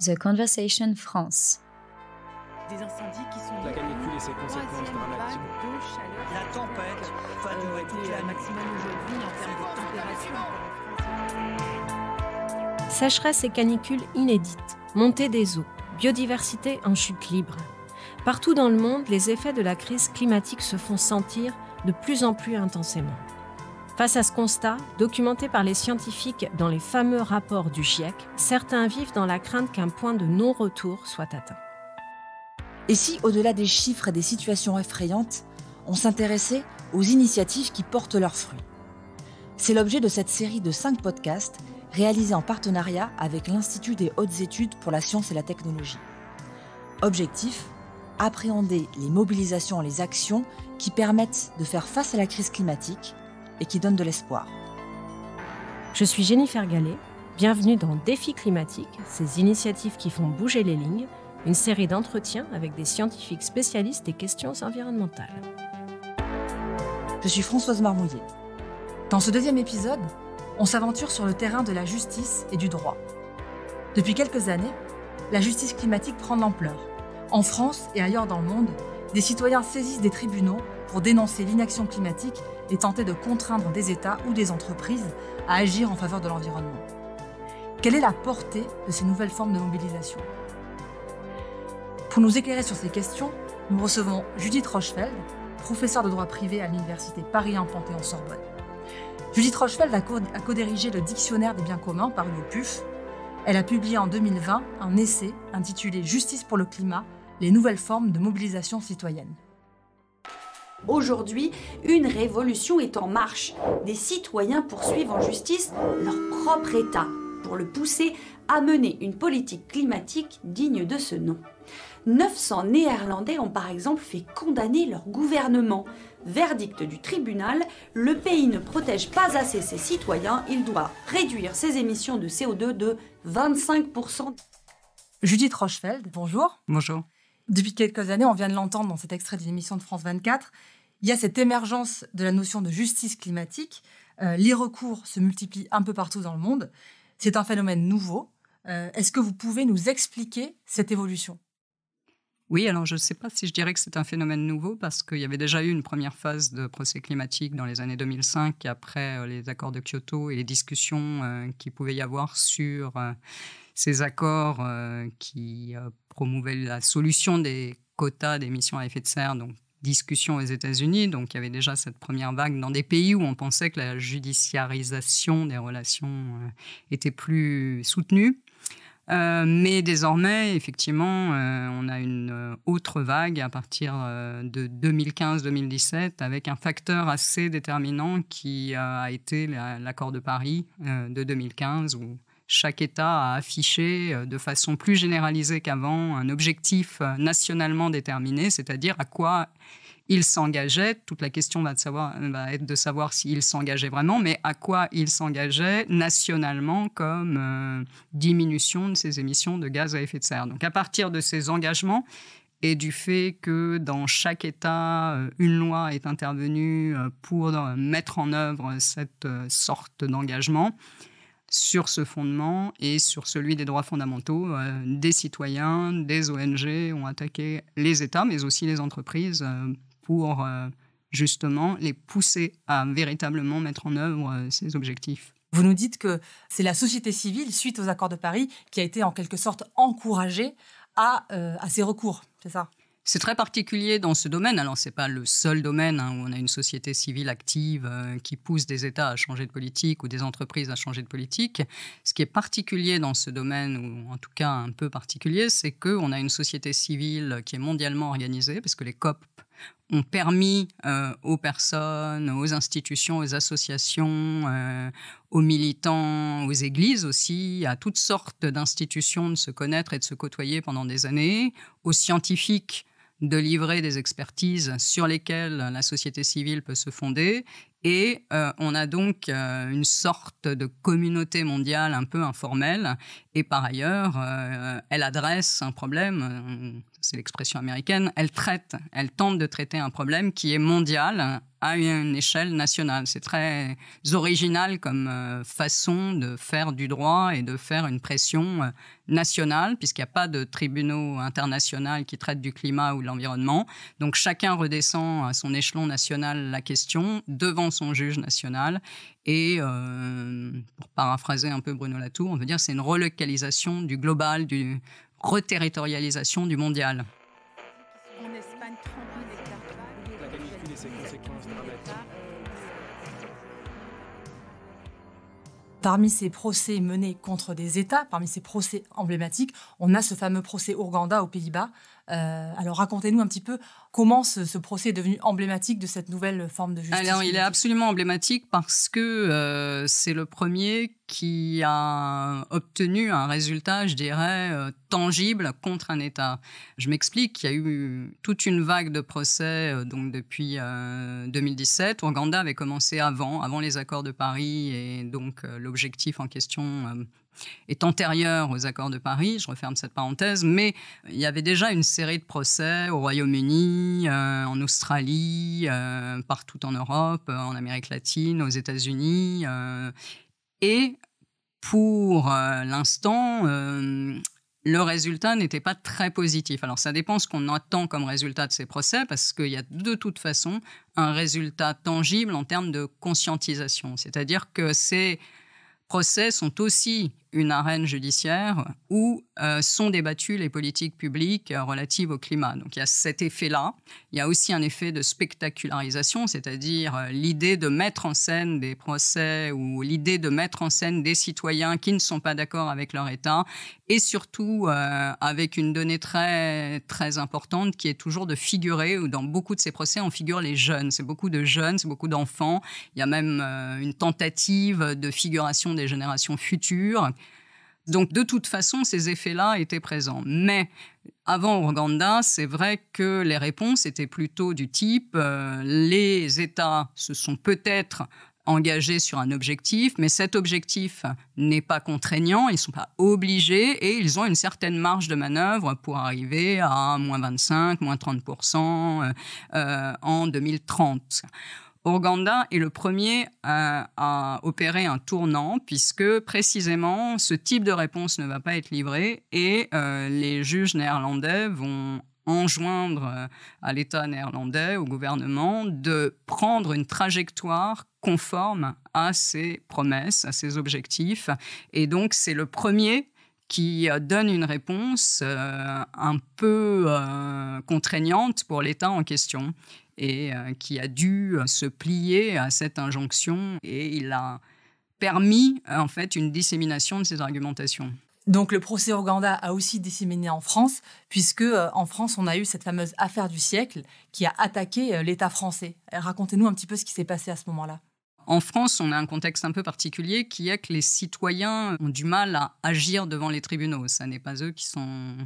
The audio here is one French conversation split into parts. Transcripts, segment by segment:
The Conversation France. Des incendies qui sont... La canicule et ses conséquences dramatiques. De chaleur. La tempête va durer toute la nuit. Maximum aujourd'hui en termes de température. Sécheresse et canicule inédites, montée des eaux, biodiversité en chute libre. Partout dans le monde, les effets de la crise climatique se font sentir de plus en plus intensément. Face à ce constat, documenté par les scientifiques dans les fameux rapports du GIEC, certains vivent dans la crainte qu'un point de non-retour soit atteint. Et si, au-delà des chiffres et des situations effrayantes, on s'intéressait aux initiatives qui portent leurs fruits? C'est l'objet de cette série de 5 podcasts réalisés en partenariat avec l'Institut des hautes études pour la science et la technologie. Objectif : appréhender les mobilisations et les actions qui permettent de faire face à la crise climatique et qui donnent de l'espoir. Je suis Jennifer Gallet, bienvenue dans Défi climatique, ces initiatives qui font bouger les lignes, une série d'entretiens avec des scientifiques spécialistes des questions environnementales. Je suis Françoise Marmouillet. Dans ce 2e épisode, on s'aventure sur le terrain de la justice et du droit. Depuis quelques années, la justice climatique prend de l'ampleur. En France et ailleurs dans le monde, des citoyens saisissent des tribunaux pour dénoncer l'inaction climatique et tenter de contraindre des États ou des entreprises à agir en faveur de l'environnement. Quelle est la portée de ces nouvelles formes de mobilisation ? Pour nous éclairer sur ces questions, nous recevons Judith Rochefeld, professeure de droit privé à l'université Paris 1 Panthéon-Sorbonne. Judith Rochefeld a co-dirigé le Dictionnaire des biens communs paru au PUF. Elle a publié en 2020 un essai intitulé « Justice pour le climat, les nouvelles formes de mobilisation citoyenne ». Aujourd'hui, une révolution est en marche. Des citoyens poursuivent en justice leur propre État pour le pousser à mener une politique climatique digne de ce nom. 900 Néerlandais ont par exemple fait condamner leur gouvernement. Verdict du tribunal, le pays ne protège pas assez ses citoyens, il doit réduire ses émissions de CO2 de 25%. Judith Rochefeld, bonjour. Bonjour. Depuis quelques années, on vient de l'entendre dans cet extrait d'une émission de France 24, il y a cette émergence de la notion de justice climatique. Les recours se multiplient un peu partout dans le monde. C'est un phénomène nouveau. Est-ce que vous pouvez nous expliquer cette évolution ? Oui, alors je ne sais pas si je dirais que c'est un phénomène nouveau parce qu'il y avait déjà eu une première phase de procès climatique dans les années 2005 après les accords de Kyoto et les discussions qu'il pouvait y avoir sur ces accords qui promouvaient la solution des quotas d'émissions à effet de serre, donc discussion aux États-Unis. Donc il y avait déjà cette première vague dans des pays où on pensait que la judiciarisation des relations était plus soutenue. Mais désormais, effectivement, on a une autre vague à partir de 2015-2017 avec un facteur assez déterminant qui a été l'accord de Paris de 2015 où chaque État a affiché de façon plus généralisée qu'avant un objectif nationalement déterminé, c'est-à-dire à quoi il s'engageait. Toute la question va être de savoir s'il s'engageait vraiment, mais à quoi il s'engageait nationalement comme diminution de ses émissions de gaz à effet de serre. Donc à partir de ces engagements et du fait que dans chaque État, une loi est intervenue pour mettre en œuvre cette sorte d'engagement, sur ce fondement et sur celui des droits fondamentaux, des citoyens, des ONG ont attaqué les États, mais aussi les entreprises pour justement les pousser à véritablement mettre en œuvre ces objectifs. Vous nous dites que c'est la société civile, suite aux accords de Paris, qui a été en quelque sorte encouragée à ces recours, c'est ça ? C'est très particulier dans ce domaine. Alors, ce n'est pas le seul domaine où on a une société civile active qui pousse des États à changer de politique ou des entreprises à changer de politique. Ce qui est particulier dans ce domaine, ou en tout cas un peu particulier, c'est qu'on a une société civile qui est mondialement organisée, parce que les COP ont permis aux personnes, aux institutions, aux associations, aux militants, aux églises aussi, à toutes sortes d'institutions de se connaître et de se côtoyer pendant des années, aux scientifiques de livrer des expertises sur lesquelles la société civile peut se fonder Et on a donc une sorte de communauté mondiale un peu informelle. Et par ailleurs, elle adresse un problème, c'est l'expression américaine, elle tente de traiter un problème qui est mondial à une échelle nationale. C'est très original comme façon de faire du droit et de faire une pression nationale, puisqu'il n'y a pas de tribunaux internationaux qui traitent du climat ou de l'environnement. Donc chacun redescend à son échelon national la question devant son juge national. Et pour paraphraser un peu Bruno Latour, on veut dire que c'est une relocalisation du global, du reterritorialisation du mondial. En Espagne, 30 000 hectares de vagues. La canicule et ses conséquences dramatiques. Parmi ces procès menés contre des États, parmi ces procès emblématiques, on a ce fameux procès Urganda aux Pays-Bas. Alors racontez-nous un petit peu comment ce procès est devenu emblématique de cette nouvelle forme de justice. Alors il est absolument emblématique parce que c'est le premier qui a obtenu un résultat, je dirais, tangible contre un État. Je m'explique, il y a eu toute une vague de procès donc depuis 2017. Ouganda avait commencé avant les accords de Paris et donc l'objectif en question est antérieur aux accords de Paris, je referme cette parenthèse, mais il y avait déjà une série de procès au Royaume-Uni, en Australie, partout en Europe, en Amérique latine, aux États-Unis. Et pour l'instant, le résultat n'était pas très positif. Alors ça dépend ce qu'on attend comme résultat de ces procès, parce qu'il y a de toute façon un résultat tangible en termes de conscientisation. C'est-à-dire que ces procès sont aussi une arène judiciaire où sont débattues les politiques publiques relatives au climat. Donc il y a cet effet-là. Il y a aussi un effet de spectacularisation, c'est-à-dire l'idée de mettre en scène des procès ou l'idée de mettre en scène des citoyens qui ne sont pas d'accord avec leur État, et surtout avec une donnée très, très importante qui est toujours de figurer, ou dans beaucoup de ces procès, on figure les jeunes. C'est beaucoup de jeunes, c'est beaucoup d'enfants. Il y a même une tentative de figuration des générations futures. Donc, de toute façon, ces effets-là étaient présents. Mais avant Ouganda, c'est vrai que les réponses étaient plutôt du type les États se sont peut-être engagés sur un objectif, mais cet objectif n'est pas contraignant, ils ne sont pas obligés et ils ont une certaine marge de manœuvre pour arriver à moins 25, moins 30% en 2030. Ouganda est le premier à opérer un tournant puisque précisément ce type de réponse ne va pas être livré et les juges néerlandais vont enjoindre à l'État néerlandais, au gouvernement, de prendre une trajectoire conforme à ses promesses, à ses objectifs. Et donc c'est le premier qui donne une réponse un peu contraignante pour l'État en question et qui a dû se plier à cette injonction et il a permis en fait une dissémination de ces argumentations. Donc le procès Ouganda a aussi disséminé en France, puisque en France on a eu cette fameuse affaire du siècle qui a attaqué l'État français. Racontez-nous un petit peu ce qui s'est passé à ce moment-là. En France, on a un contexte un peu particulier qui est que les citoyens ont du mal à agir devant les tribunaux. Ce n'est pas eux qui sont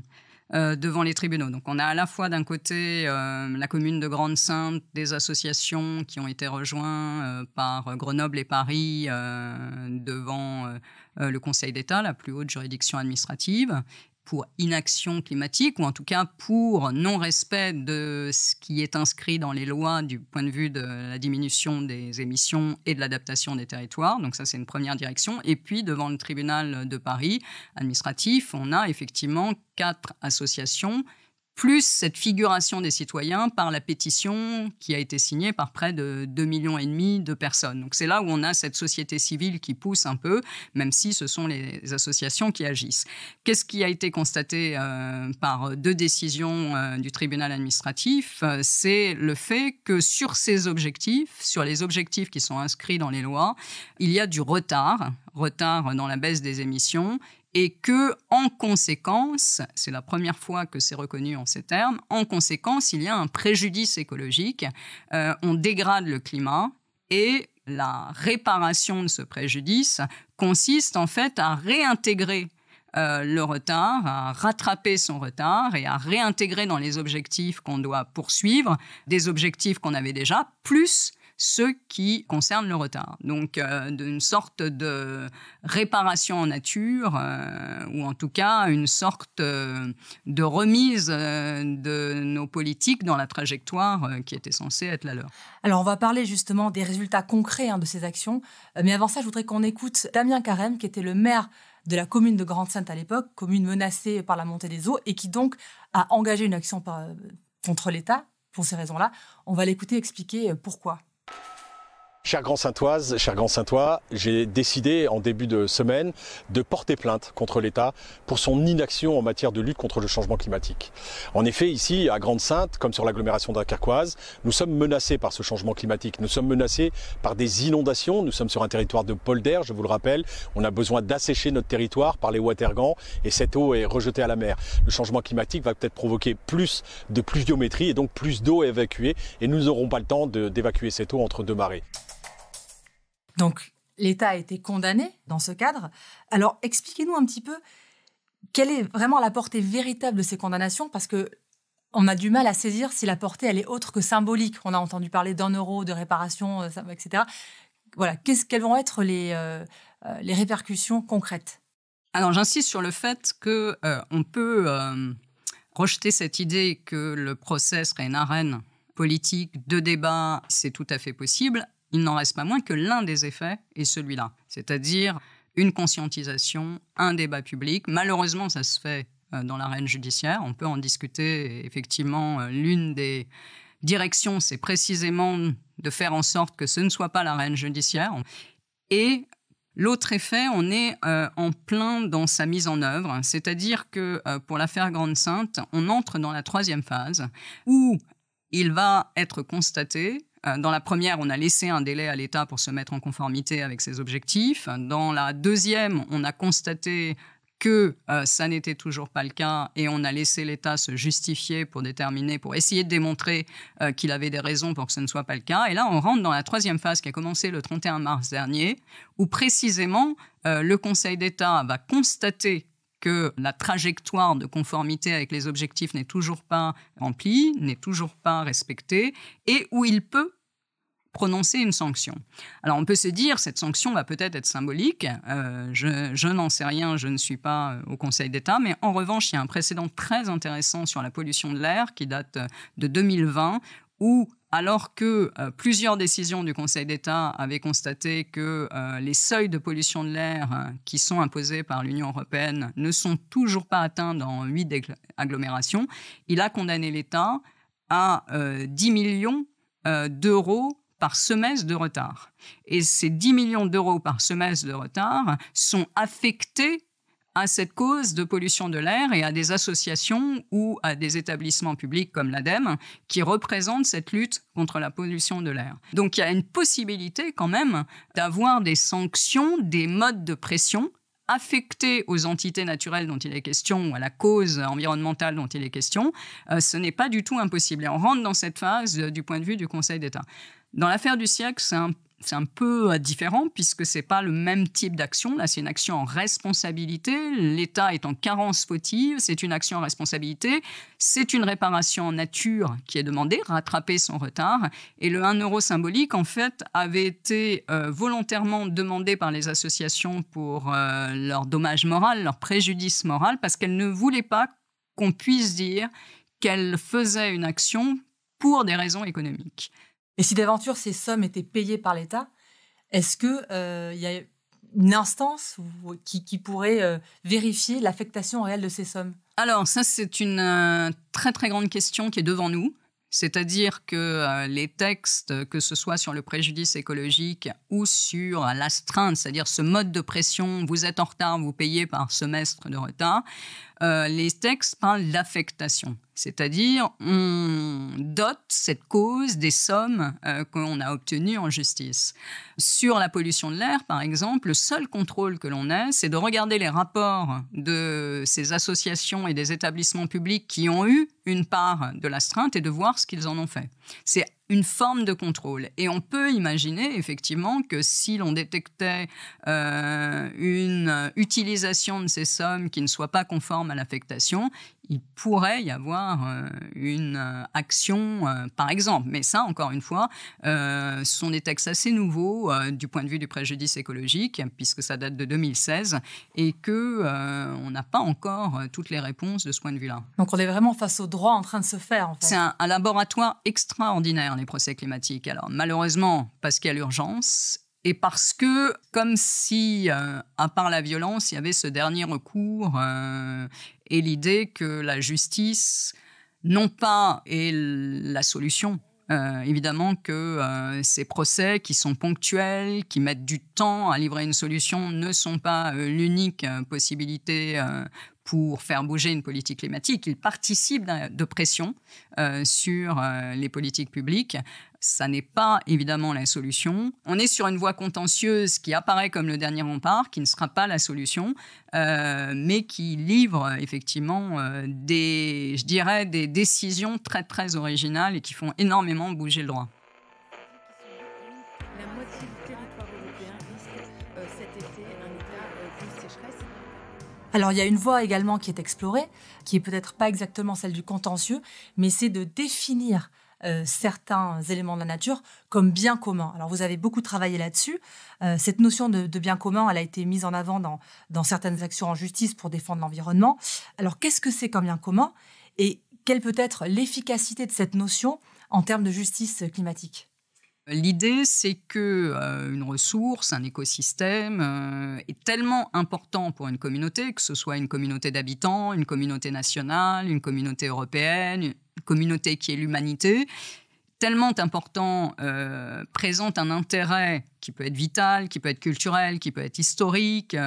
devant les tribunaux. Donc on a à la fois d'un côté la commune de Grande-Synthe, des associations qui ont été rejointes par Grenoble et Paris devant le Conseil d'État, la plus haute juridiction administrative, pour inaction climatique, ou en tout cas pour non-respect de ce qui est inscrit dans les lois du point de vue de la diminution des émissions et de l'adaptation des territoires. Donc ça, c'est une première direction. Et puis, devant le tribunal de Paris administratif, on a effectivement 4 associations, plus cette figuration des citoyens par la pétition qui a été signée par près de 2,5 millions de personnes. Donc c'est là où on a cette société civile qui pousse un peu, même si ce sont les associations qui agissent. Qu'est-ce qui a été constaté par 2 décisions du tribunal administratif? C'est le fait que sur ces objectifs, sur les objectifs qui sont inscrits dans les lois, il y a du retard dans la baisse des émissions, et que, en conséquence, c'est la première fois que c'est reconnu en ces termes, en conséquence, il y a un préjudice écologique, on dégrade le climat, et la réparation de ce préjudice consiste en fait à réintégrer le retard, à rattraper son retard et à réintégrer dans les objectifs qu'on doit poursuivre des objectifs qu'on avait déjà, plus ceux qui concernent le retard. Donc, d'une sorte de réparation en nature, ou en tout cas une sorte de remise de nos politiques dans la trajectoire qui était censée être la leur. Alors, on va parler justement des résultats concrets de ces actions. Mais avant ça, je voudrais qu'on écoute Damien Carême, qui était le maire de la commune de Grande-Synthe à l'époque, commune menacée par la montée des eaux, et qui donc a engagé une action contre l'État pour ces raisons-là. On va l'écouter expliquer pourquoi. Chère Grand-Saintoise, chers Grand-Saintois, j'ai décidé en début de semaine de porter plainte contre l'État pour son inaction en matière de lutte contre le changement climatique. En effet, ici, à Grande-Synthe, comme sur l'agglomération dunkerquoise, nous sommes menacés par ce changement climatique. Nous sommes menacés par des inondations. Nous sommes sur un territoire de polder, je vous le rappelle. On a besoin d'assécher notre territoire par les ouatergans et cette eau est rejetée à la mer. Le changement climatique va peut-être provoquer plus de pluviométrie et donc plus d'eau à évacuer et nous n'aurons pas le temps d'évacuer cette eau entre deux marées. Donc, l'État a été condamné dans ce cadre. Alors, expliquez-nous un petit peu quelle est vraiment la portée véritable de ces condamnations, parce qu'on a du mal à saisir si la portée, elle est autre que symbolique. On a entendu parler d'1 euro, de réparation, etc. Voilà, quelles vont être les répercussions concrètes ? Alors, j'insiste sur le fait qu'on peut rejeter cette idée que le procès serait une arène politique de débat, c'est tout à fait possible. Il n'en reste pas moins que l'un des effets est celui-là, c'est-à-dire une conscientisation, un débat public. Malheureusement, ça se fait dans l'arène judiciaire. On peut en discuter. Et effectivement, l'une des directions, c'est précisément de faire en sorte que ce ne soit pas l'arène judiciaire. Et l'autre effet, on est en plein dans sa mise en œuvre, c'est-à-dire que pour l'affaire Grande-Synthe, on entre dans la 3e phase où il va être constaté. Dans la première, on a laissé un délai à l'État pour se mettre en conformité avec ses objectifs. Dans la 2e, on a constaté que ça n'était toujours pas le cas et on a laissé l'État se justifier pour essayer de démontrer qu'il avait des raisons pour que ce ne soit pas le cas. Et là, on rentre dans la 3e phase qui a commencé le 31 mars dernier, où précisément le Conseil d'État va constater que la trajectoire de conformité avec les objectifs n'est toujours pas remplie, n'est toujours pas respectée, et où il peut prononcer une sanction. Alors on peut se dire, cette sanction va peut-être être symbolique, je n'en sais rien, je ne suis pas au Conseil d'État, mais en revanche, il y a un précédent très intéressant sur la pollution de l'air qui date de 2020, où alors que plusieurs décisions du Conseil d'État avaient constaté que les seuils de pollution de l'air qui sont imposés par l'Union européenne ne sont toujours pas atteints dans 8 agglomérations, il a condamné l'État à 10 millions d'euros par semestre de retard. Et ces 10 millions d'euros par semestre de retard sont affectés à cette cause de pollution de l'air et à des associations ou à des établissements publics comme l'ADEME qui représentent cette lutte contre la pollution de l'air. Donc il y a une possibilité quand même d'avoir des sanctions, des modes de pression affectés aux entités naturelles dont il est question ou à la cause environnementale dont il est question. Ce n'est pas du tout impossible. Et on rentre dans cette phase du point de vue du Conseil d'État. Dans l'affaire du siècle, c'est un peu différent puisque ce n'est pas le même type d'action. Là, c'est une action en responsabilité. L'État est en carence fautive. C'est une action en responsabilité. C'est une réparation en nature qui est demandée, rattraper son retard. Et le 1 euro symbolique, en fait, avait été volontairement demandé par les associations pour leur dommage moral, leur préjudice moral, parce qu'elles ne voulaient pas qu'on puisse dire qu'elles faisaient une action pour des raisons économiques. Et si d'aventure ces sommes étaient payées par l'État, est-ce qu'il y a une instance qui pourrait vérifier l'affectation réelle de ces sommes ? Alors ça, c'est une très très grande question qui est devant nous. C'est-à-dire que les textes, que ce soit sur le préjudice écologique ou sur l'astreinte, c'est-à-dire ce mode de pression, vous êtes en retard, vous payez par semestre de retard, les textes parlent d'affectation. C'est-à-dire, on dote cette cause des sommes qu'on a obtenues en justice. Sur la pollution de l'air, par exemple, le seul contrôle que l'on ait, c'est de regarder les rapports de ces associations et des établissements publics qui ont eu une part de l'astreinte et de voir ce qu'ils en ont fait. C'est une forme de contrôle. Et on peut imaginer effectivement que si l'on détectait une utilisation de ces sommes qui ne soit pas conforme à l'affectation, il pourrait y avoir une action, par exemple. Mais ça, encore une fois, ce sont des textes assez nouveaux du point de vue du préjudice écologique, puisque ça date de 2016, et qu'on n'a pas encore toutes les réponses de ce point de vue-là. Donc on est vraiment face au droit en train de se faire, en fait. C'est un laboratoire extraordinaire, les procès climatiques. Alors, malheureusement, parce qu'il y a l'urgence, et parce que, comme si, à part la violence, il y avait ce dernier recours et l'idée que la justice, non pas est la solution. Évidemment que ces procès qui sont ponctuels, qui mettent du temps à livrer une solution, ne sont pas l'unique possibilité pour faire bouger une politique climatique. Ils participent de pression sur les politiques publiques. Ça n'est pas évidemment la solution. On est sur une voie contentieuse qui apparaît comme le dernier rempart, qui ne sera pas la solution, mais qui livre effectivement des décisions très très originales et qui font énormément bouger le droit. La moitié du territoire européen risque cet été un état de sécheresse. Alors, il y a une voie également qui est explorée, qui est peut-être pas exactement celle du contentieux, mais c'est de définir certains éléments de la nature comme bien commun. Alors, vous avez beaucoup travaillé là-dessus. Cette notion de bien commun, elle a été mise en avant dans certaines actions en justice pour défendre l'environnement. Alors, qu'est-ce que c'est comme bien commun et quelle peut être l'efficacité de cette notion en termes de justice climatique ? L'idée, c'est que une ressource, un écosystème est tellement important pour une communauté, que ce soit une communauté d'habitants, une communauté nationale, une communauté européenne, une communauté qui est l'humanité, tellement important, présente un intérêt qui peut être vital, qui peut être culturel, qui peut être historique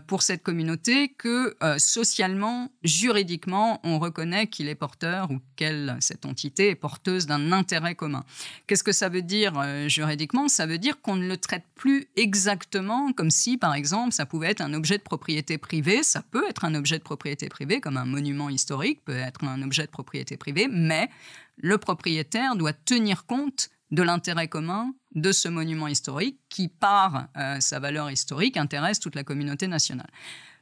pour cette communauté que socialement, juridiquement, on reconnaît qu'il est porteur ou qu'elle, cette entité, est porteuse d'un intérêt commun. Qu'est-ce que ça veut dire juridiquement ? Ça veut dire qu'on ne le traite plus exactement comme si, par exemple, ça pouvait être un objet de propriété privée. Ça peut être un objet de propriété privée, comme un monument historique peut être un objet de propriété privée, mais le propriétaire doit tenir compte de l'intérêt commun de ce monument historique qui, par sa valeur historique, intéresse toute la communauté nationale.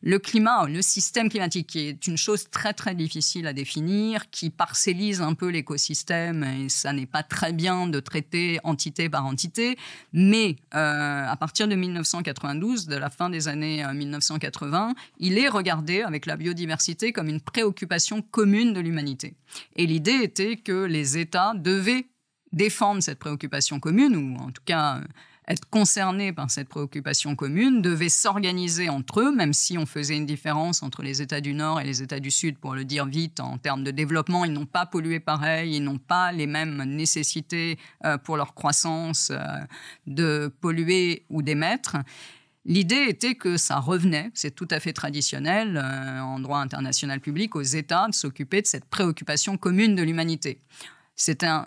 Le climat, le système climatique, qui est une chose très très difficile à définir, qui parcellise un peu l'écosystème, et ça n'est pas très bien de traiter entité par entité, mais à partir de 1992, de la fin des années 1980, il est regardé avec la biodiversité comme une préoccupation commune de l'humanité. Et l'idée était que les États devaient défendre cette préoccupation commune, ou en tout cas être concernés par cette préoccupation commune, devaient s'organiser entre eux, même si on faisait une différence entre les États du Nord et les États du Sud, pour le dire vite, en termes de développement, ils n'ont pas pollué pareil, ils n'ont pas les mêmes nécessités pour leur croissance de polluer ou d'émettre. L'idée était que ça revenait, c'est tout à fait traditionnel en droit international public, aux États de s'occuper de cette préoccupation commune de l'humanité. C'est un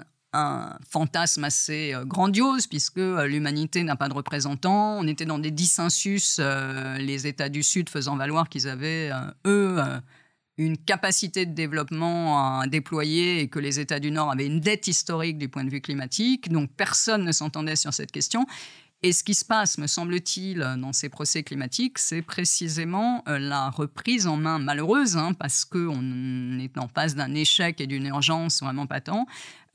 fantasme assez grandiose, puisque l'humanité n'a pas de représentants. On était dans des dissensus, les États du Sud faisant valoir qu'ils avaient, une capacité de développement à déployer et que les États du Nord avaient une dette historique du point de vue climatique. Donc personne ne s'entendait sur cette question. Et ce qui se passe, me semble-t-il, dans ces procès climatiques, c'est précisément la reprise en main malheureuse, parce qu'on est en face d'un échec et d'une urgence vraiment patent,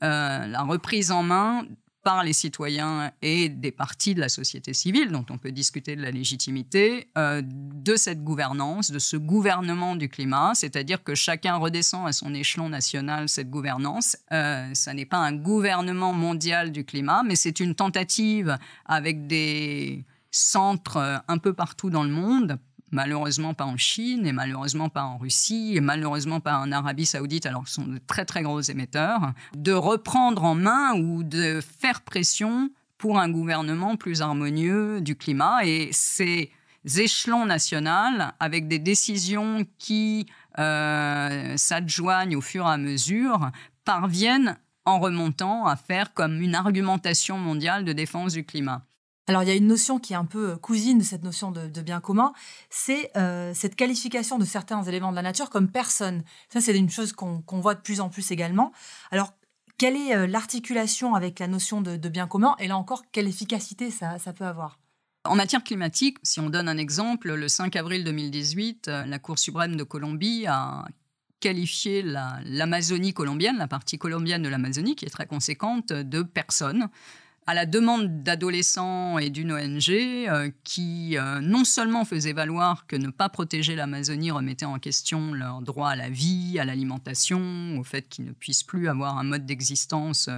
la reprise en main par les citoyens et des parties de la société civile, dont on peut discuter de la légitimité, de cette gouvernance, de ce gouvernement du climat, c'est-à-dire que chacun redescend à son échelon national cette gouvernance. Ça n'est pas un gouvernement mondial du climat, mais c'est une tentative avec des centres un peu partout dans le monde, malheureusement pas en Chine, et malheureusement pas en Russie, et malheureusement pas en Arabie Saoudite, alors ce sont de très très gros émetteurs, de reprendre en main ou de faire pression pour un gouvernement plus harmonieux du climat. Et ces échelons nationaux, avec des décisions qui s'adjoignent au fur et à mesure, parviennent en remontant à faire comme une argumentation mondiale de défense du climat. Alors, il y a une notion qui est un peu cousine de cette notion de bien commun, c'est cette qualification de certains éléments de la nature comme personnes. Ça, c'est une chose qu'on voit de plus en plus également. Alors, quelle est l'articulation avec la notion de bien commun ? Et là encore, quelle efficacité ça peut avoir ? En matière climatique, si on donne un exemple, le 5 avril 2018, la Cour suprême de Colombie a qualifié l'Amazonie colombienne, la partie colombienne de l'Amazonie, qui est très conséquente, de personnes, à la demande d'adolescents et d'une ONG qui non seulement faisait valoir que ne pas protéger l'Amazonie remettait en question leur droit à la vie, à l'alimentation, au fait qu'ils ne puissent plus avoir un mode d'existence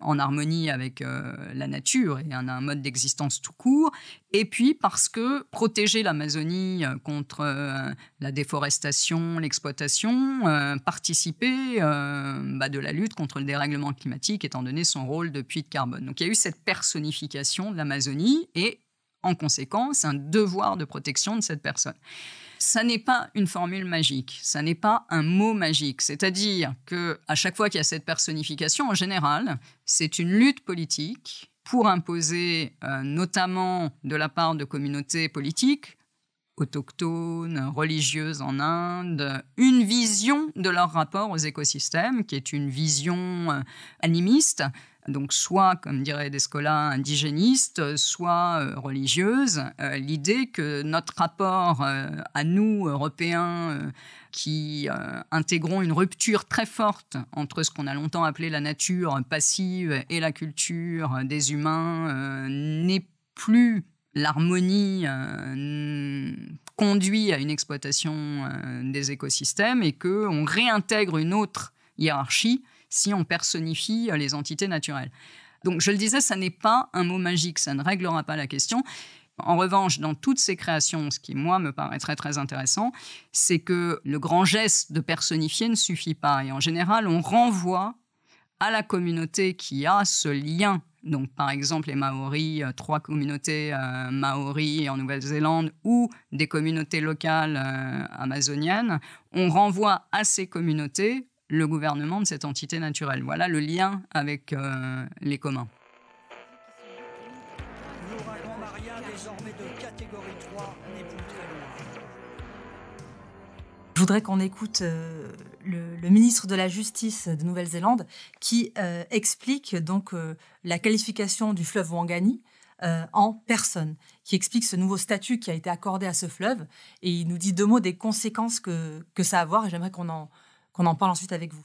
en harmonie avec la nature et un mode d'existence tout court, et puis parce que protéger l'Amazonie contre la déforestation, l'exploitation, participait de la lutte contre le dérèglement climatique étant donné son rôle de puits de carbone. Donc il y a eu cette personnification de l'Amazonie et, en conséquence, un devoir de protection de cette personne. Ça n'est pas une formule magique, ça n'est pas un mot magique. C'est-à-dire qu'à chaque fois qu'il y a cette personnification, en général, c'est une lutte politique pour imposer, notamment de la part de communautés politiques, autochtones, religieuses en Inde, une vision de leur rapport aux écosystèmes, qui est une vision animiste, donc soit, comme diraient des scholars, indigéniste, soit religieuse. L'idée que notre rapport à nous, Européens, qui intégrons une rupture très forte entre ce qu'on a longtemps appelé la nature passive et la culture des humains, n'est plus l'harmonie conduit à une exploitation des écosystèmes et qu'on réintègre une autre hiérarchie si on personnifie les entités naturelles. Donc, je le disais, ça n'est pas un mot magique, ça ne réglera pas la question. En revanche, dans toutes ces créations, ce qui, moi, me paraît très, très intéressant, c'est que le grand geste de personnifier ne suffit pas. Et en général, on renvoie à la communauté qui a ce lien. Donc, par exemple, les Maoris, 3 communautés Maoris en Nouvelle-Zélande ou des communautés locales amazoniennes, on renvoie à ces communautés le gouvernement de cette entité naturelle. Voilà le lien avec les communs. L'ouragan Maria, désormais de catégorie 3, n'est plus très loin. Je voudrais qu'on écoute le ministre de la Justice de Nouvelle-Zélande qui explique donc la qualification du fleuve Wangani en personne, qui explique ce nouveau statut qui a été accordé à ce fleuve, et il nous dit 2 mots des conséquences que ça a à avoir, et j'aimerais qu'on en parle ensuite avec vous.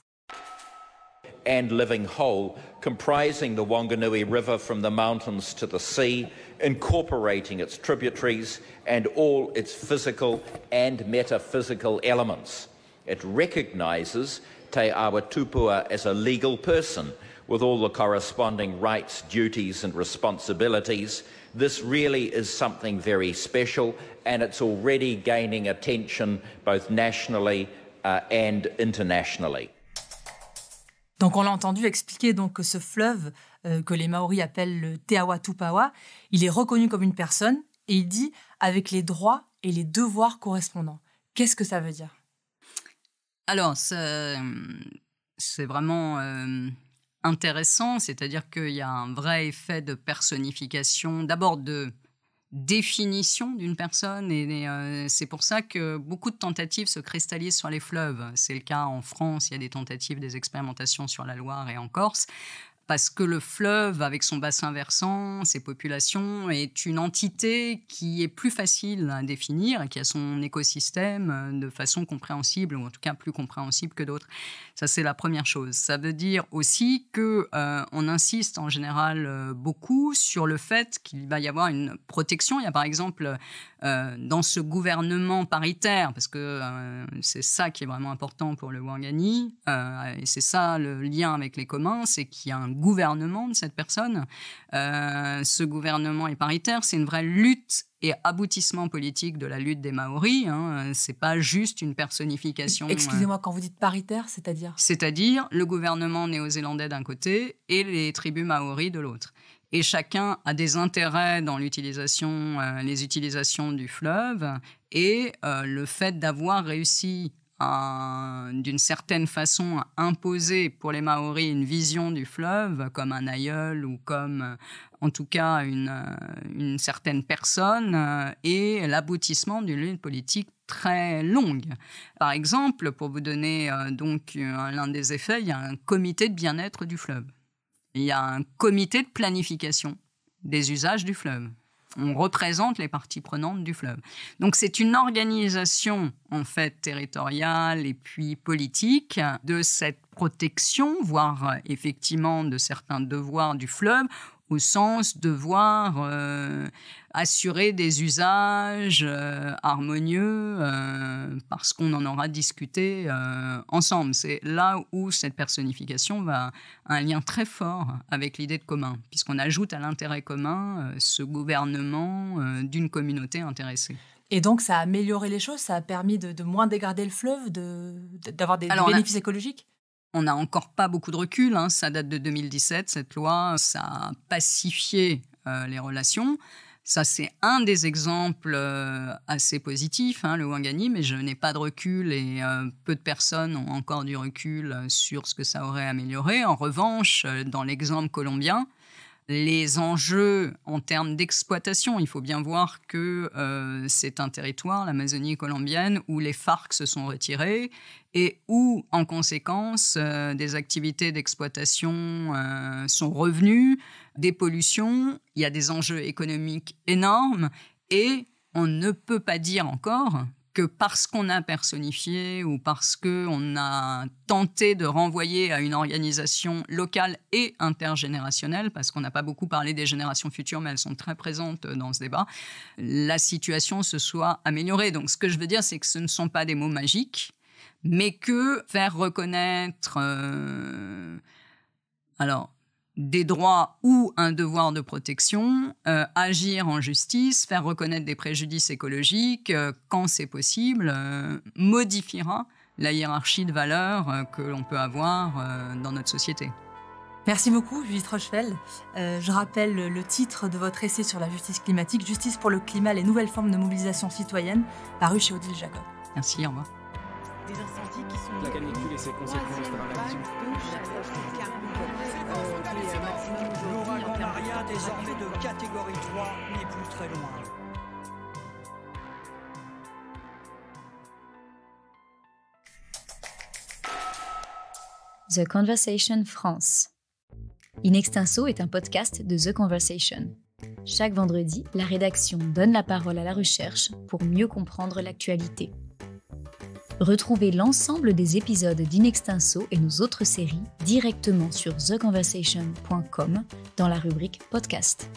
And living whole, comprising the Wanganui River from the mountains to the sea, incorporating its tributaries and all its physical and metaphysical elements. It recognises Te Awa Tupua as a legal person with all the corresponding rights, duties and responsibilities. This really is something very special, and it's already gaining attention both nationally and internationally. Donc on l'a entendu expliquer donc que ce fleuve que les Maoris appellent le Te Awa Tupawa, il est reconnu comme une personne, et il dit avec les droits et les devoirs correspondants. Qu'est-ce que ça veut dire ? Alors, c'est vraiment intéressant, c'est-à-dire qu'il y a un vrai effet de personnification, d'abord de définition d'une personne, et c'est pour ça que beaucoup de tentatives se cristallisent sur les fleuves. C'est le cas en France, il y a des tentatives, des expérimentations sur la Loire et en Corse, parce que le fleuve, avec son bassin versant, ses populations, est une entité qui est plus facile à définir et qui a son écosystème de façon compréhensible, ou en tout cas plus compréhensible que d'autres. Ça, c'est la première chose. Ça veut dire aussi qu'on insiste en général beaucoup sur le fait qu'il va y avoir une protection. Il y a par exemple dans ce gouvernement paritaire, parce que c'est ça qui est vraiment important pour le Wangani, et c'est ça le lien avec les communs, c'est qu'il y a un gouvernement de cette personne. Ce gouvernement est paritaire, c'est une vraie lutte et aboutissement politique de la lutte des Maoris. C'est pas juste une personnification. Excusez-moi, quand vous dites paritaire, c'est-à-dire ? C'est-à-dire le gouvernement néo-zélandais d'un côté et les tribus Maoris de l'autre. Et chacun a des intérêts dans les utilisations du fleuve, et le fait d'avoir réussi d'une certaine façon à imposer pour les Maoris une vision du fleuve comme un aïeul ou comme en tout cas une certaine personne et l'aboutissement d'une lutte politique très longue. Par exemple, pour vous donner donc l'un des effets, il y a un comité de bien-être du fleuve. Il y a un comité de planification des usages du fleuve. on représente les parties prenantes du fleuve. Donc c'est une organisation en fait territoriale et puis politique de cette protection, voire effectivement de certains devoirs du fleuve, au sens devoir assurer des usages harmonieux parce qu'on en aura discuté ensemble. C'est là où cette personnification a un lien très fort avec l'idée de commun, puisqu'on ajoute à l'intérêt commun ce gouvernement d'une communauté intéressée. Et donc, ça a amélioré les choses, ça a permis de moins dégrader le fleuve, d'avoir des bénéfices écologiques? On n'a encore pas beaucoup de recul, hein. Ça date de 2017, cette loi, ça a pacifié les relations. Ça, c'est un des exemples assez positifs, hein, le Ouangani, mais je n'ai pas de recul et peu de personnes ont encore du recul sur ce que ça aurait amélioré. En revanche, dans l'exemple colombien, les enjeux en termes d'exploitation, il faut bien voir que c'est un territoire, l'Amazonie colombienne, où les FARC se sont retirés et où, en conséquence, des activités d'exploitation sont revenues, des pollutions, il y a des enjeux économiques énormes et on ne peut pas dire encore que parce qu'on a personnifié ou parce qu'on a tenté de renvoyer à une organisation locale et intergénérationnelle, parce qu'on n'a pas beaucoup parlé des générations futures, mais elles sont très présentes dans ce débat, la situation se soit améliorée. Donc ce que je veux dire, c'est que ce ne sont pas des mots magiques, mais que faire reconnaître des droits ou un devoir de protection, agir en justice, faire reconnaître des préjudices écologiques, quand c'est possible, modifiera la hiérarchie de valeurs que l'on peut avoir dans notre société. Merci beaucoup, Judith Rochefeld. Je rappelle le titre de votre essai sur la justice climatique, « Justice pour le climat, les nouvelles formes de mobilisation citoyenne », paru chez Odile Jacob. Merci, au revoir. Des incendies qui sont La canicule et ses conséquences dramatiques. L'ouragan Maria, désormais de catégorie 3, n'est plus très loin. The Conversation France. In Extenso est un podcast de The Conversation. Chaque vendredi, la rédaction donne la parole à la recherche pour mieux comprendre l'actualité. Retrouvez l'ensemble des épisodes d'In Extenso et nos autres séries directement sur theconversation.com dans la rubrique Podcast.